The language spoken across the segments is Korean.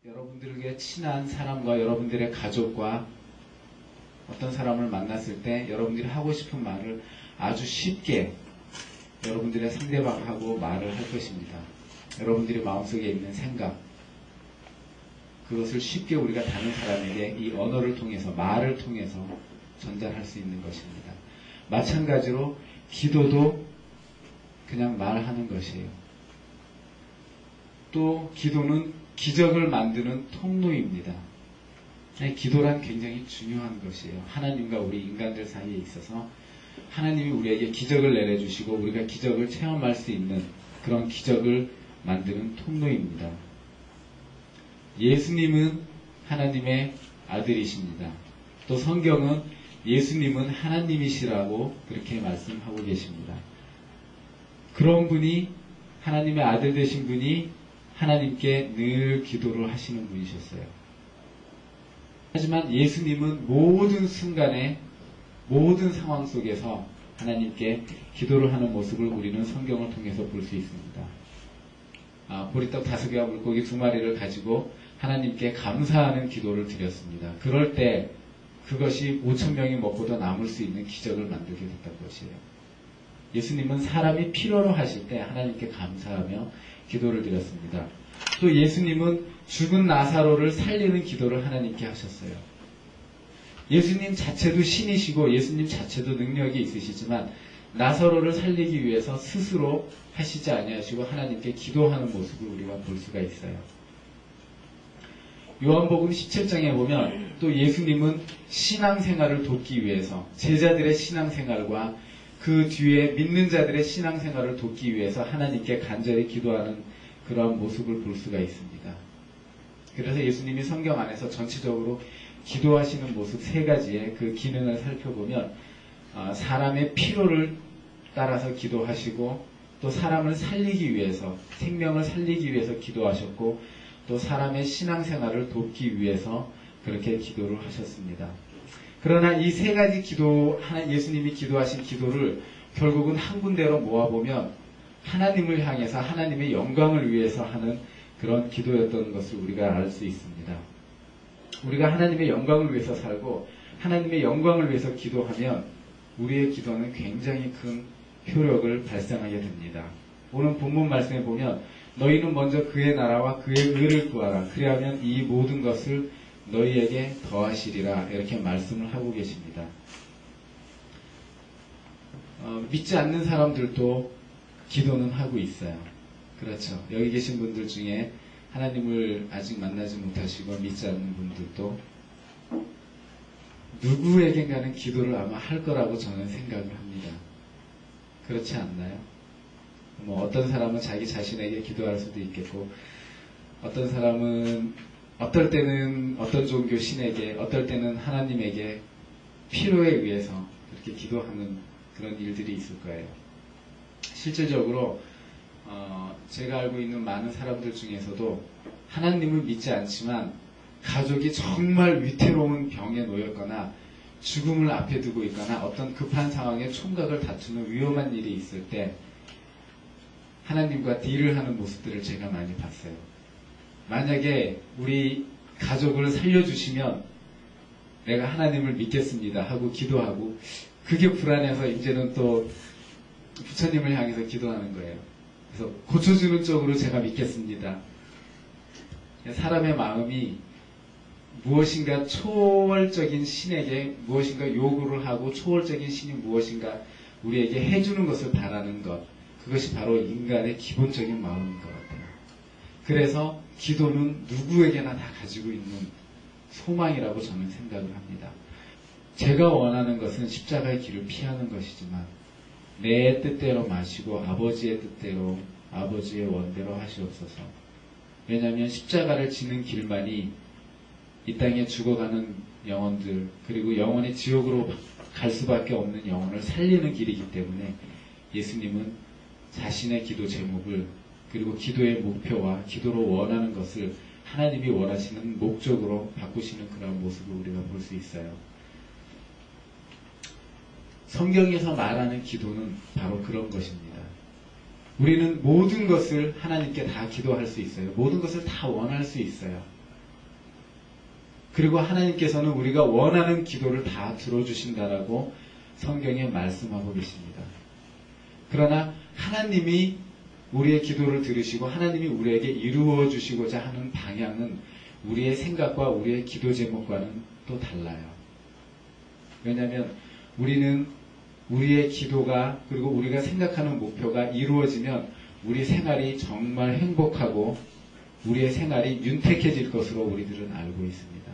여러분들에게 친한 사람과 여러분들의 가족과 어떤 사람을 만났을 때 여러분들이 하고 싶은 말을 아주 쉽게 여러분들의 상대방하고 말을 할 것입니다. 여러분들이 마음속에 있는 생각, 그것을 쉽게 우리가 다른 사람에게 이 언어를 통해서, 말을 통해서 전달할 수 있는 것입니다. 마찬가지로 기도도 그냥 말하는 것이에요. 또 기도는 기적을 만드는 통로입니다. 기도란 굉장히 중요한 것이에요. 하나님과 우리 인간들 사이에 있어서 하나님이 우리에게 기적을 내려주시고 우리가 기적을 체험할 수 있는 그런 기적을 만드는 통로입니다. 예수님은 하나님의 아들이십니다. 또 성경은 예수님은 하나님이시라고 그렇게 말씀하고 계십니다. 그런 분이, 하나님의 아들 되신 분이 하나님께 늘 기도를 하시는 분이셨어요. 하지만 예수님은 모든 순간에, 모든 상황 속에서 하나님께 기도를 하는 모습을 우리는 성경을 통해서 볼 수 있습니다. 보리떡 5개와 물고기 2마리를 가지고 하나님께 감사하는 기도를 드렸습니다. 그럴 때 그것이 5,000명이 먹고도 남을 수 있는 기적을 만들게 됐던 것이에요. 예수님은 사람이 필요로 하실 때 하나님께 감사하며 기도를 드렸습니다. 또 예수님은 죽은 나사로를 살리는 기도를 하나님께 하셨어요. 예수님 자체도 신이시고 예수님 자체도 능력이 있으시지만 나사로를 살리기 위해서 스스로 하시지 아니하시고 하나님께 기도하는 모습을 우리가 볼 수가 있어요. 요한복음 17장에 보면 또 예수님은 신앙생활을 돕기 위해서, 제자들의 신앙생활과 그 뒤에 믿는 자들의 신앙생활을 돕기 위해서 하나님께 간절히 기도하는 그러한 모습을 볼 수가 있습니다. 그래서 예수님이 성경 안에서 전체적으로 기도하시는 모습 3가지의 그 기능을 살펴보면 사람의 필요를 따라서 기도하시고, 또 사람을 살리기 위해서, 생명을 살리기 위해서 기도하셨고, 또 사람의 신앙생활을 돕기 위해서 그렇게 기도를 하셨습니다. 그러나 이 3가지 기도, 예수님이 기도하신 기도를 결국은 한 군데로 모아보면 하나님을 향해서 하나님의 영광을 위해서 하는 그런 기도였던 것을 우리가 알 수 있습니다. 우리가 하나님의 영광을 위해서 살고 하나님의 영광을 위해서 기도하면 우리의 기도는 굉장히 큰 효력을 발생하게 됩니다. 오늘 본문 말씀에 보면 너희는 먼저 그의 나라와 그의 의를 구하라. 그리하면 이 모든 것을 너희에게 더하시리라. 이렇게 말씀을 하고 계십니다. 믿지 않는 사람들도 기도는 하고 있어요. 그렇죠. 여기 계신 분들 중에 하나님을 아직 만나지 못하시고 믿지 않는 분들도 누구에겐가는 기도를 아마 할 거라고 저는 생각을 합니다. 그렇지 않나요? 어떤 사람은 자기 자신에게 기도할 수도 있겠고, 어떤 사람은 어떨 때는 어떤 종교 신에게, 어떨 때는 하나님에게 필요에 의해서 그렇게 기도하는 그런 일들이 있을 거예요. 실질적으로 제가 알고 있는 많은 사람들 중에서도 하나님을 믿지 않지만 가족이 정말 위태로운 병에 놓였거나 죽음을 앞에 두고 있거나 어떤 급한 상황에 총각을 다투는 위험한 일이 있을 때 하나님과 딜을 하는 모습들을 제가 많이 봤어요. 만약에 우리 가족을 살려주시면 내가 하나님을 믿겠습니다 하고 기도하고, 그게 불안해서 이제는 또 부처님을 향해서 기도하는 거예요. 그래서 고쳐주는 쪽으로 제가 믿겠습니다. 사람의 마음이 무엇인가 초월적인 신에게 무엇인가 요구를 하고 초월적인 신이 무엇인가 우리에게 해주는 것을 바라는 것, 그것이 바로 인간의 기본적인 마음인 것 같아요. 그래서 기도는 누구에게나 다 가지고 있는 소망이라고 저는 생각을 합니다. 제가 원하는 것은 십자가의 길을 피하는 것이지만 내 뜻대로 마시고 아버지의 뜻대로, 아버지의 원대로 하시옵소서. 왜냐하면 십자가를 지는 길만이 이 땅에 죽어가는 영혼들, 그리고 영원히 지옥으로 갈 수밖에 없는 영혼을 살리는 길이기 때문에 예수님은 자신의 기도 제목을, 그리고 기도의 목표와 기도로 원하는 것을 하나님이 원하시는 목적으로 바꾸시는 그런 모습을 우리가 볼 수 있어요. 성경에서 말하는 기도는 바로 그런 것입니다. 우리는 모든 것을 하나님께 다 기도할 수 있어요. 모든 것을 다 원할 수 있어요. 그리고 하나님께서는 우리가 원하는 기도를 다 들어주신다라고 성경에 말씀하고 계십니다. 그러나 하나님이 우리의 기도를 들으시고 하나님이 우리에게 이루어 주시고자 하는 방향은 우리의 생각과 우리의 기도 제목과는 또 달라요. 왜냐하면 우리는 우리의 기도가 그리고 우리가 생각하는 목표가 이루어지면 우리 생활이 정말 행복하고 우리의 생활이 윤택해질 것으로 우리들은 알고 있습니다.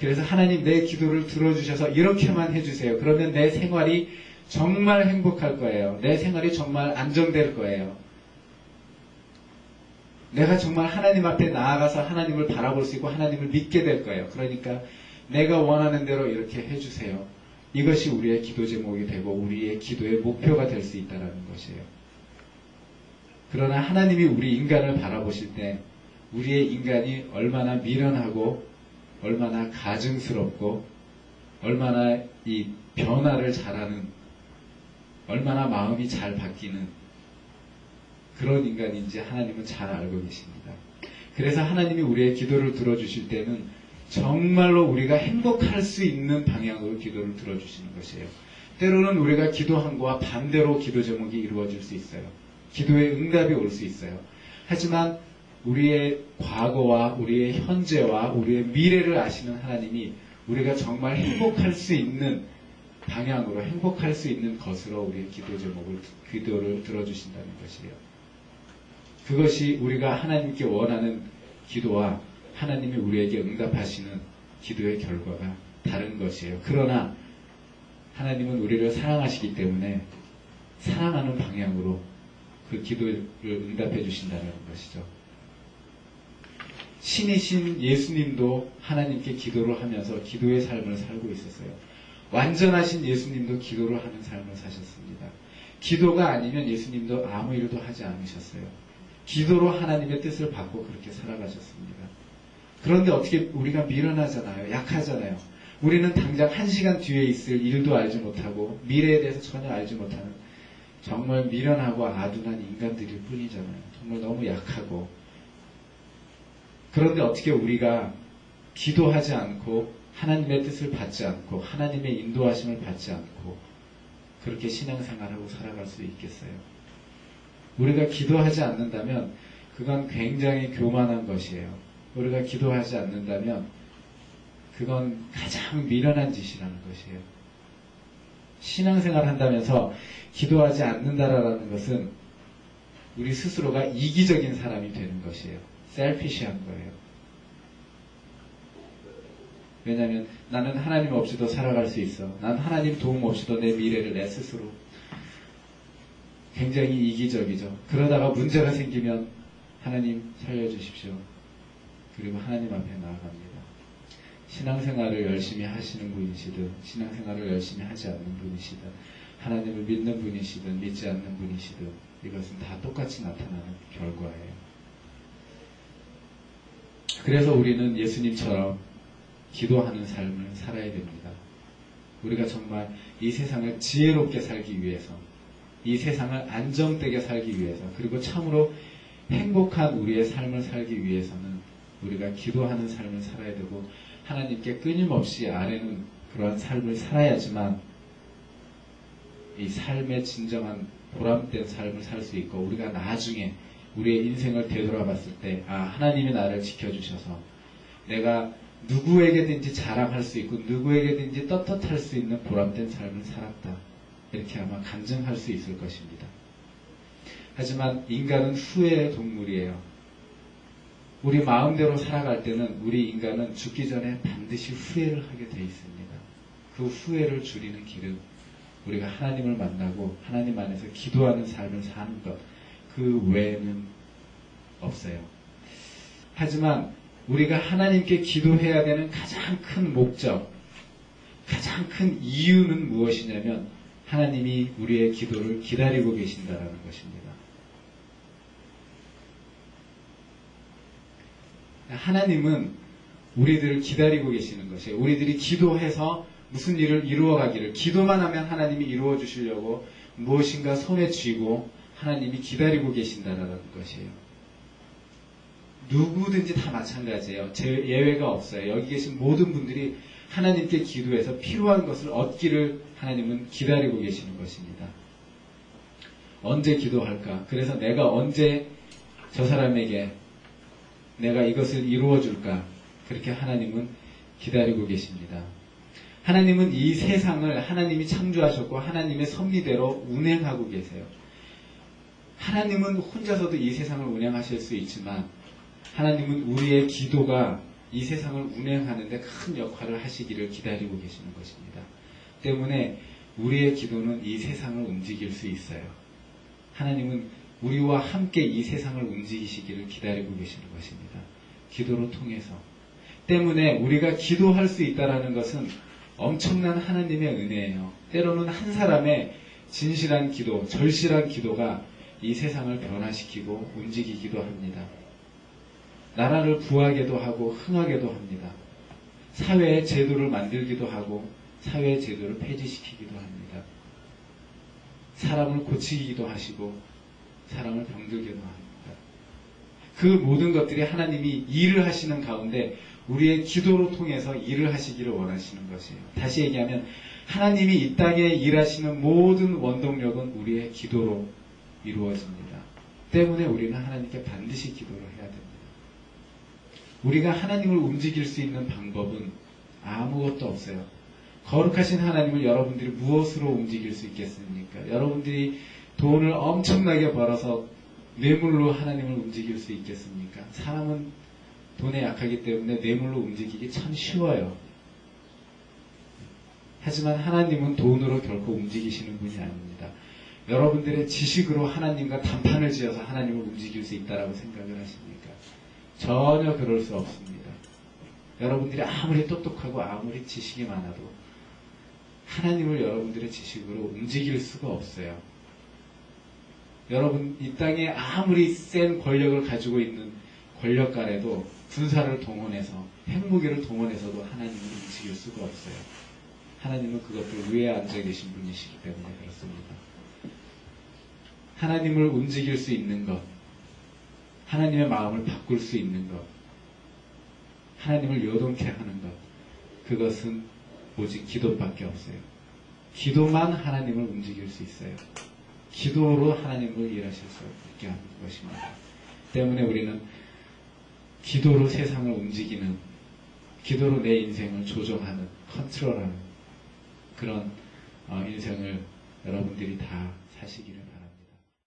그래서 하나님 내 기도를 들어주셔서 이렇게만 해주세요. 그러면 내 생활이 정말 행복할 거예요. 내 생활이 정말 안정될 거예요. 내가 정말 하나님 앞에 나아가서 하나님을 바라볼 수 있고 하나님을 믿게 될 거예요. 그러니까 내가 원하는 대로 이렇게 해주세요. 이것이 우리의 기도 제목이 되고 우리의 기도의 목표가 될 수 있다는 것이에요. 그러나 하나님이 우리 인간을 바라보실 때 우리의 인간이 얼마나 미련하고 얼마나 가증스럽고 얼마나 이 변화를 잘하는 얼마나 마음이 잘 바뀌는 그런 인간인지 하나님은 잘 알고 계십니다. 그래서 하나님이 우리의 기도를 들어주실 때는 정말로 우리가 행복할 수 있는 방향으로 기도를 들어주시는 것이에요. 때로는 우리가 기도한 거와 반대로 기도 제목이 이루어질 수 있어요. 기도의 응답이 올 수 있어요. 하지만 우리의 과거와 우리의 현재와 우리의 미래를 아시는 하나님이 우리가 정말 행복할 수 있는 방향으로 행복할 수 있는 것으로 우리의 기도를 들어주신다는 것이에요. 그것이 우리가 하나님께 원하는 기도와 하나님이 우리에게 응답하시는 기도의 결과가 다른 것이에요. 그러나 하나님은 우리를 사랑하시기 때문에 사랑하는 방향으로 그 기도를 응답해 주신다는 것이죠. 신이신 예수님도 하나님께 기도를 하면서 기도의 삶을 살고 있었어요. 완전하신 예수님도 기도를 하는 삶을 사셨습니다. 기도가 아니면 예수님도 아무 일도 하지 않으셨어요. 기도로 하나님의 뜻을 받고 그렇게 살아가셨습니다. 그런데 어떻게 우리가 미련하잖아요. 약하잖아요. 우리는 당장 1시간 뒤에 있을 일도 알지 못하고 미래에 대해서 전혀 알지 못하는 정말 미련하고 아둔한 인간들일 뿐이잖아요. 정말 너무 약하고. 그런데 어떻게 우리가 기도하지 않고 하나님의 뜻을 받지 않고 하나님의 인도하심을 받지 않고 그렇게 신앙생활하고 살아갈 수 있겠어요? 우리가 기도하지 않는다면 그건 굉장히 교만한 것이에요. 우리가 기도하지 않는다면 그건 가장 미련한 짓이라는 것이에요. 신앙생활 한다면서 기도하지 않는다라는 것은 우리 스스로가 이기적인 사람이 되는 것이에요. 셀피시한 거예요. 왜냐하면 나는 하나님 없이도 살아갈 수 있어. 난 하나님 도움 없이도 내 미래를 내 스스로. 굉장히 이기적이죠. 그러다가 문제가 생기면 하나님 살려주십시오. 그리고 하나님 앞에 나아갑니다. 신앙생활을 열심히 하시는 분이시든 신앙생활을 열심히 하지 않는 분이시든 하나님을 믿는 분이시든 믿지 않는 분이시든 이것은 다 똑같이 나타나는 결과예요. 그래서 우리는 예수님처럼 기도하는 삶을 살아야 됩니다. 우리가 정말 이 세상을 지혜롭게 살기 위해서 이 세상을 안정되게 살기 위해서 그리고 참으로 행복한 우리의 삶을 살기 위해서는 우리가 기도하는 삶을 살아야 되고 하나님께 끊임없이 아뢰는 그러한 삶을 살아야지만 이 삶의 진정한 보람된 삶을 살 수 있고 우리가 나중에 우리의 인생을 되돌아봤을 때 하나님이 나를 지켜주셔서 내가 누구에게든지 자랑할 수 있고 누구에게든지 떳떳할 수 있는 보람된 삶을 살았다. 이렇게 아마 간증할 수 있을 것입니다. 하지만 인간은 후회의 동물이에요. 우리 마음대로 살아갈 때는 우리 인간은 죽기 전에 반드시 후회를 하게 돼 있습니다. 그 후회를 줄이는 길은 우리가 하나님을 만나고 하나님 안에서 기도하는 삶을 사는 것, 그 외에는 없어요. 하지만 우리가 하나님께 기도해야 되는 가장 큰 목적, 가장 큰 이유는 무엇이냐면 하나님이 우리의 기도를 기다리고 계신다는 것입니다. 하나님은 우리들을 기다리고 계시는 것이에요. 우리들이 기도해서 무슨 일을 이루어가기를 기도만 하면 하나님이 이루어 주시려고 무엇인가 손에 쥐고 하나님이 기다리고 계신다는 것이에요. 누구든지 다 마찬가지예요. 예외가 없어요. 여기 계신 모든 분들이 하나님께 기도해서 필요한 것을 얻기를 하나님은 기다리고 계시는 것입니다. 언제 기도할까? 그래서 내가 언제 저 사람에게 내가 이것을 이루어 줄까? 그렇게 하나님은 기다리고 계십니다. 하나님은 이 세상을 하나님이 창조하셨고 하나님의 섭리대로 운행하고 계세요. 하나님은 혼자서도 이 세상을 운행하실 수 있지만 하나님은 우리의 기도가 이 세상을 운행하는데 큰 역할을 하시기를 기다리고 계시는 것입니다. 때문에 우리의 기도는 이 세상을 움직일 수 있어요. 하나님은 우리와 함께 이 세상을 움직이시기를 기다리고 계시는 것입니다. 기도로 통해서. 때문에 우리가 기도할 수 있다는 것은 엄청난 하나님의 은혜예요. 때로는 한 사람의 진실한 기도, 절실한 기도가 이 세상을 변화시키고 움직이기도 합니다. 나라를 구하게도 하고 흥하게도 합니다. 사회의 제도를 만들기도 하고 사회의 제도를 폐지시키기도 합니다. 사람을 고치기도 하시고 사람을 병들기도 합니다. 그 모든 것들이 하나님이 일을 하시는 가운데 우리의 기도로 통해서 일을 하시기를 원하시는 것이에요. 다시 얘기하면 하나님이 이 땅에 일하시는 모든 원동력은 우리의 기도로 이루어집니다. 때문에 우리는 하나님께 반드시 기도를 해야 됩니다. 우리가 하나님을 움직일 수 있는 방법은 아무것도 없어요. 거룩하신 하나님을 여러분들이 무엇으로 움직일 수 있겠습니까? 여러분들이 돈을 엄청나게 벌어서 뇌물로 하나님을 움직일 수 있겠습니까? 사람은 돈에 약하기 때문에 뇌물로 움직이기 참 쉬워요. 하지만 하나님은 돈으로 결코 움직이시는 분이 아닙니다. 여러분들의 지식으로 하나님과 단판을 지어서 하나님을 움직일 수 있다라고 생각을 하십니까? 전혀 그럴 수 없습니다. 여러분들이 아무리 똑똑하고 아무리 지식이 많아도 하나님을 여러분들의 지식으로 움직일 수가 없어요. 여러분 이 땅에 아무리 센 권력을 가지고 있는 권력가라도 군사를 동원해서 핵무기를 동원해서도 하나님을 움직일 수가 없어요. 하나님은 그것들 위에 앉아 계신 분이시기 때문에 그렇습니다. 하나님을 움직일 수 있는 것, 하나님의 마음을 바꿀 수 있는 것, 하나님을 요동케 하는 것, 그것은 오직 기도밖에 없어요. 기도만 하나님을 움직일 수 있어요. 기도로 하나님을 일하실 수 있게 하는 것입니다. 때문에 우리는 기도로 세상을 움직이는, 기도로 내 인생을 조정하는, 컨트롤하는 그런 인생을 여러분들이 다 사시기를